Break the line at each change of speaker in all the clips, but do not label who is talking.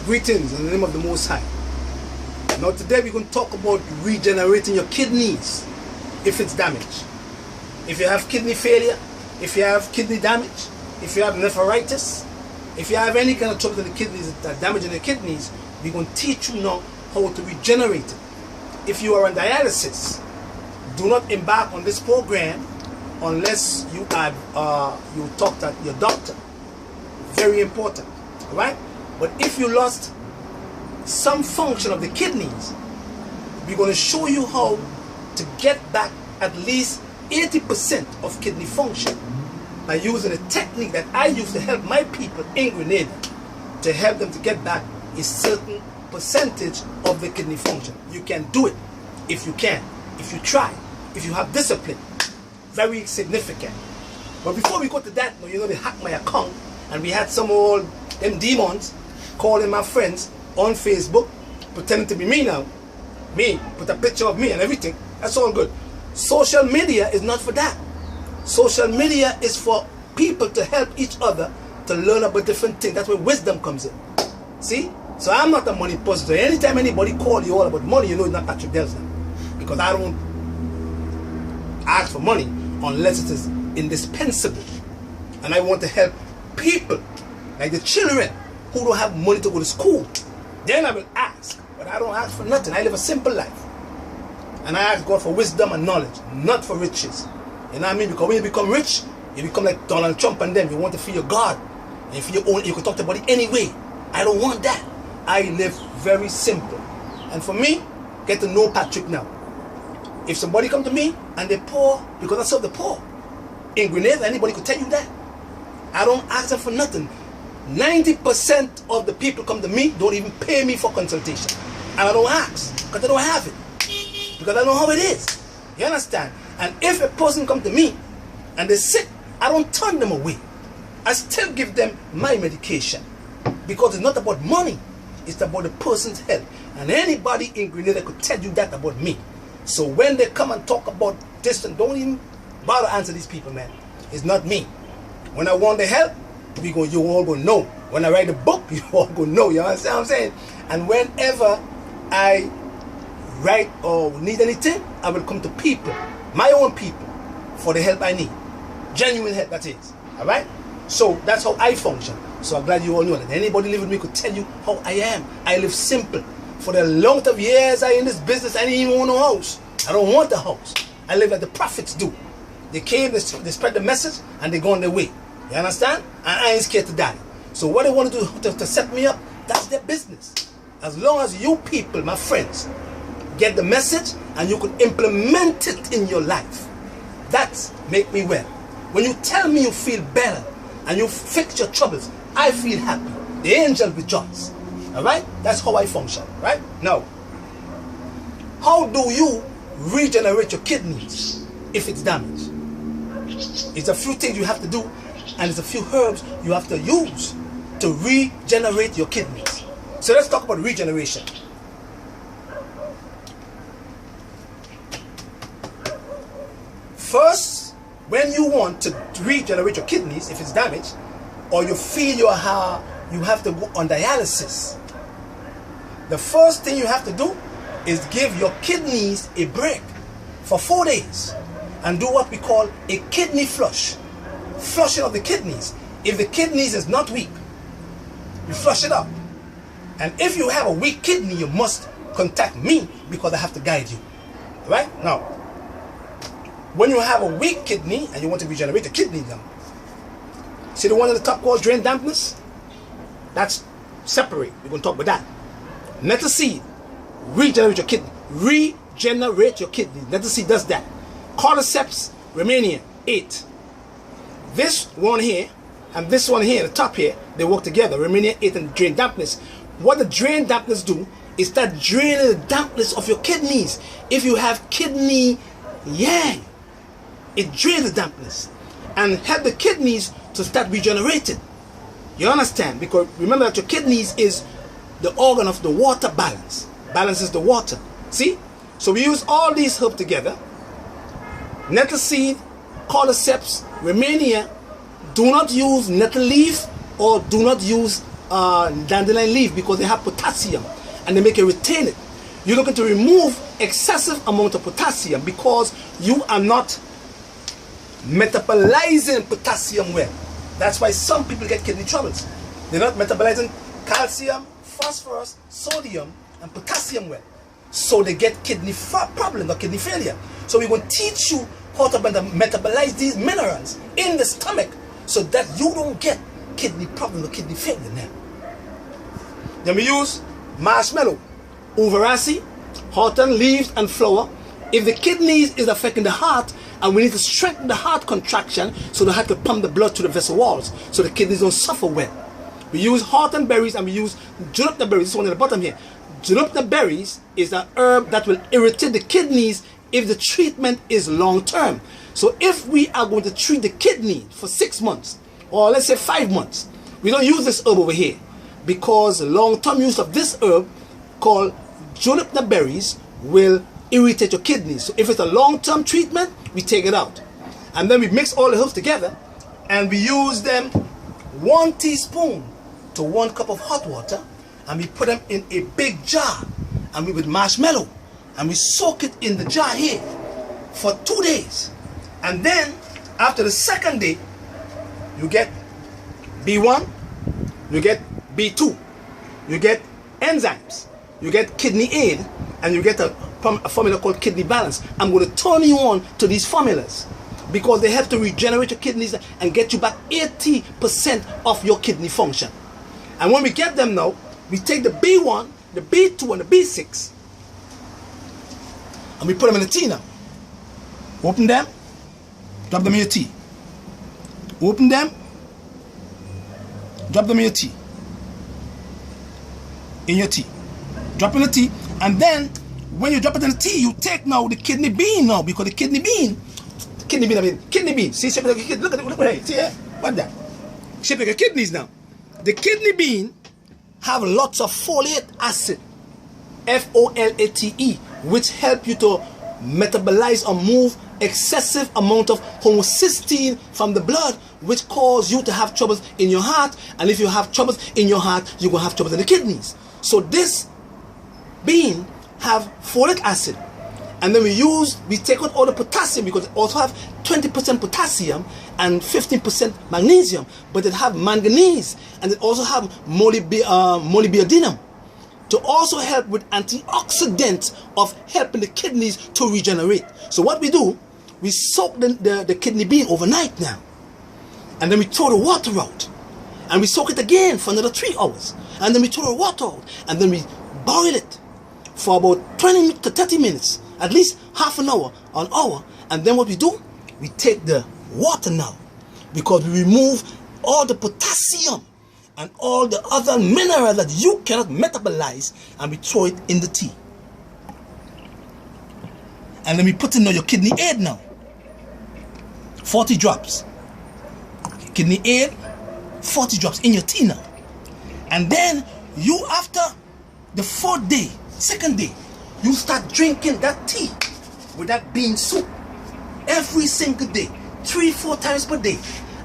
Greetings in the name of the Most High. Now today we're going to talk about regenerating your kidneys if it's damaged. If you have kidney failure, if you have kidney damage, if you have nephritis, if you have any kind of trouble in the kidneys that are damaging the kidneys, we're going to teach you now how to regenerate it. If you are on dialysis, do not embark on this program unless you have you talk to your doctor. Very important, all right? But if you lost some function of the kidneys, we're going to show you how to get back at least 80% of kidney function by using a technique that I use to help my people in Grenada to help them to get back a certain percentage of the kidney function. You can do it if you can, if you try, if you have discipline. Very significant. But before we go to that, you know, they hacked my account and we had some old them demons calling my friends on Facebook, pretending to be me now. Me, put a picture of me and everything. That's all good. Social media is not for that. Social media is for people to help each other to learn about different things. That's where wisdom comes in. See? So I'm not a money person. So anytime anybody calls you all about money, you know it's not Patrick Delsner. Because I don't ask for money unless it is indispensable. And I want to help people, like the children who don't have money to go to school. Then I will ask. But I don't ask for nothing. I live a simple life. And I ask God for wisdom and knowledge, not for riches. You know what I mean? Because when you become rich, you become like Donald Trump and them. You want to feel your God. And if you own, you can talk to anybody anyway. I don't want that. I live very simple. And for me, get to know Patrick now. If somebody come to me and they're poor, because I serve the poor. In Grenada, anybody could tell you that. I don't ask them for nothing. 90% of the people come to me don't even pay me for consultation. And I don't ask because I don't have it. Because I know how it is. You understand? And if a person come to me and they're sick, I don't turn them away. I still give them my medication. Because it's not about money. It's about the person's health. And anybody in Grenada could tell you that about me. So when they come and talk about this, don't even bother answer these people, man. It's not me. When I want the help, you all gonna know. When I write a book, you all gonna know. You understand what I'm saying? And whenever I write or need anything, I will come to people, my own people, for the help I need. Genuine help, that is. Alright? So that's how I function. So I'm glad you all know that. Anybody live with me could tell you how I am. I live simple. For the long of years I in this business, I didn't even want a house. I don't want a house. I live like the prophets do. They came, they spread the message, and they go on their way. You understand? And I ain't scared to die. So what they want to do to set me up, that's their business. As long as you people, my friends, get the message and you can implement it in your life, that make me well. When you tell me you feel better and you fix your troubles, I feel happy. The angel rejoices. Alright? That's how I function. Right? Now, how do you regenerate your kidneys if it's damaged? It's a few things you have to do, and it's a few herbs you have to use to regenerate your kidneys. So let's talk about regeneration. First, when you want to regenerate your kidneys, if it's damaged, or you feel you have to go on dialysis, the first thing you have to do is give your kidneys a break for 4 days and do what we call a kidney flush. Flushing of the kidneys. If the kidneys is not weak, you flush it up. And if you have a weak kidney, you must contact me because I have to guide you. Right? Now, when you have a weak kidney and you want to regenerate the kidney now, see the one at the top called drain dampness? That's separate. We're going to talk about that. Nettle seed, regenerate your kidney. Regenerate your kidney. Nettle seed does that. Cordyceps Romania, 8. This one here and this one here, the top here, they work together. Romania 8 and drain dampness. What the drain dampness do is that draining the dampness of your kidneys. If you have kidney yang, it drains the dampness and help the kidneys to start regenerating. You understand? Because remember that your kidneys is the organ of the water balance. Balances the water. See? So we use all these herbs together. Nettle seed, cordyceps, Romania. Do not use nettle leaf or do not use dandelion leaf because they have potassium and they make you retain it. You're looking to remove excessive amount of potassium because you are not metabolizing potassium well. That's why some people get kidney troubles. They're not metabolizing calcium, phosphorus, sodium, and potassium well. So they get kidney problem or kidney failure. So we're going to teach you how to metabolize these minerals in the stomach so that you don't get kidney problem or kidney failure now. Then we use marshmallow, uverasi, hawthorn leaves, and flower. If the kidneys is affecting the heart, and we need to strengthen the heart contraction so the heart can pump the blood to the vessel walls so the kidneys don't suffer well. We use hawthorn berries and we use juniper berries. This one at the bottom here. Juniper berries is an herb that will irritate the kidneys if the treatment is long term. So if we are going to treat the kidney for 6 months, or let's say 5 months, we don't use this herb over here because long-term use of this herb called juniper berries will irritate your kidneys. So if it's a long-term treatment, we take it out. And then we mix all the herbs together and we use them 1 teaspoon to 1 cup of hot water, and we put them in a big jar and we with marshmallow and we soak it in the jar here for 2 days. And then after the second day, you get B1, you get B2, you get enzymes, you get kidney aid, and you get a formula called kidney balance. I'm going to turn you on to these formulas because they help to regenerate your kidneys and get you back 80% of your kidney function. And when we get them now, we take the B1, the B2, and the B6 and we put them in the tea now. Open them, drop them in your tea. Open them, drop them in your tea. In your tea. Drop in the tea, and then when you drop it in the tea, you take now the kidney bean now, because the kidney bean, see, shape like a kidney, look at it, see here, what that? Shape like a kidneys now. The kidney bean have lots of folate acid, F-O-L-A-T-E, which help you to metabolize or move excessive amount of homocysteine from the blood, which cause you to have troubles in your heart, and if you have troubles in your heart, you're going to have troubles in the kidneys. So this bean have folic acid, and then we take out all the potassium because it also have 20% potassium and 15% magnesium, but it have manganese, and it also have molybdenum to also help with antioxidants of helping the kidneys to regenerate. So what we do, we soak the kidney bean overnight now, and then we throw the water out, and we soak it again for another 3 hours, and then we throw the water out, and then we boil it for about 20 to 30 minutes, at least half an hour, and then what we do, we take the water now, because we remove all the potassium and all the other minerals that you cannot metabolize, and we throw it in the tea. And then we put in your kidney aid now, 40 drops. Kidney aid, 40 drops in your tea now. And then you, after the 4th day, 2nd day, you start drinking that tea with that bean soup every single day, 3-4 times per day.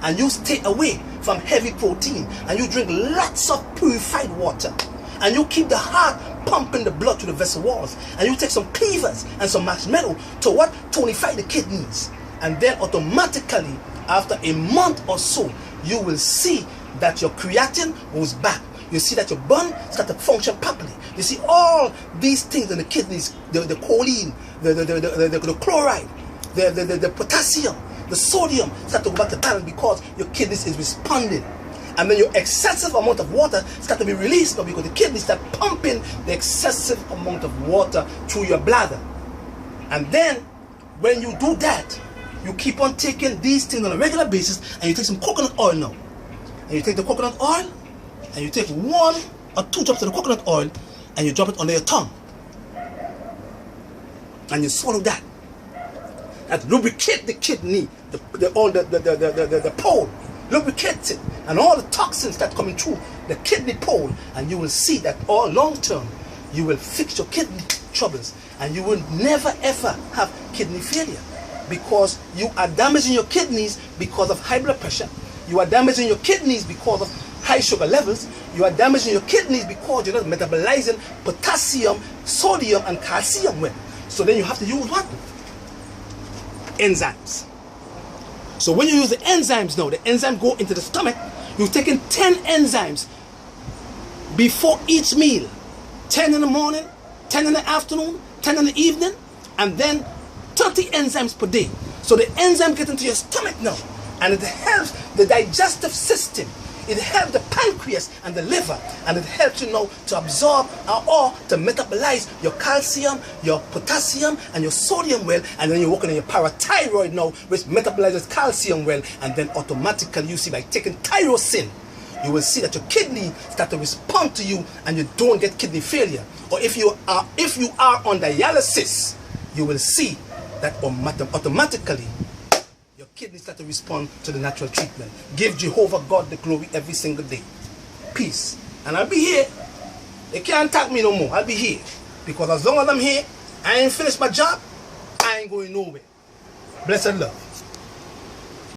And you stay away from heavy protein, and you drink lots of purified water, and you keep the heart pumping the blood to the vessel walls, and you take some cleavers and some marshmallow to what? Tonify the kidneys. And then automatically after a month or so, you will see that your creatine goes back. You see that your bone start to function properly. You see all these things in the kidneys, the choline, the chloride, the potassium, the sodium start to go back to balance because your kidneys is responding. And then your excessive amount of water start to be released now because the kidneys start pumping the excessive amount of water through your bladder. And then when you do that, you keep on taking these things on a regular basis, and you take some coconut oil now. And you take the coconut oil, and you take 1 or 2 drops of the coconut oil, and you drop it under your tongue. And you swallow that. That lubricate the kidney, the pole, lubricates it, and all the toxins that coming through the kidney pole, and you will see that all long term, you will fix your kidney troubles, and you will never ever have kidney failure, because you are damaging your kidneys because of high blood pressure. You are damaging your kidneys because of high sugar levels. You are damaging your kidneys because you're not metabolizing potassium, sodium, and calcium well. So then you have to use what? Enzymes. So when you use the enzymes now, the enzymes go into the stomach. You're taking 10 enzymes before each meal. 10 in the morning, 10 in the afternoon, 10 in the evening, and then 30 enzymes per day. So the enzyme gets into your stomach now, and it helps the digestive system. It helps the pancreas and the liver, and it helps you now to absorb or to metabolize your calcium, your potassium, and your sodium well, and then you're working on your parathyroid now, which metabolizes calcium well, and then automatically you see by taking tyrosine, you will see that your kidney start to respond to you, and you don't get kidney failure. Or if you are on dialysis, you will see that automatically your kidneys start to respond to the natural treatment. Give Jehovah God the glory every single day. Peace. And I'll be here. They can't attack me no more. I'll be here. Because as long as I'm here, I ain't finished my job, I ain't going nowhere. Blessed love.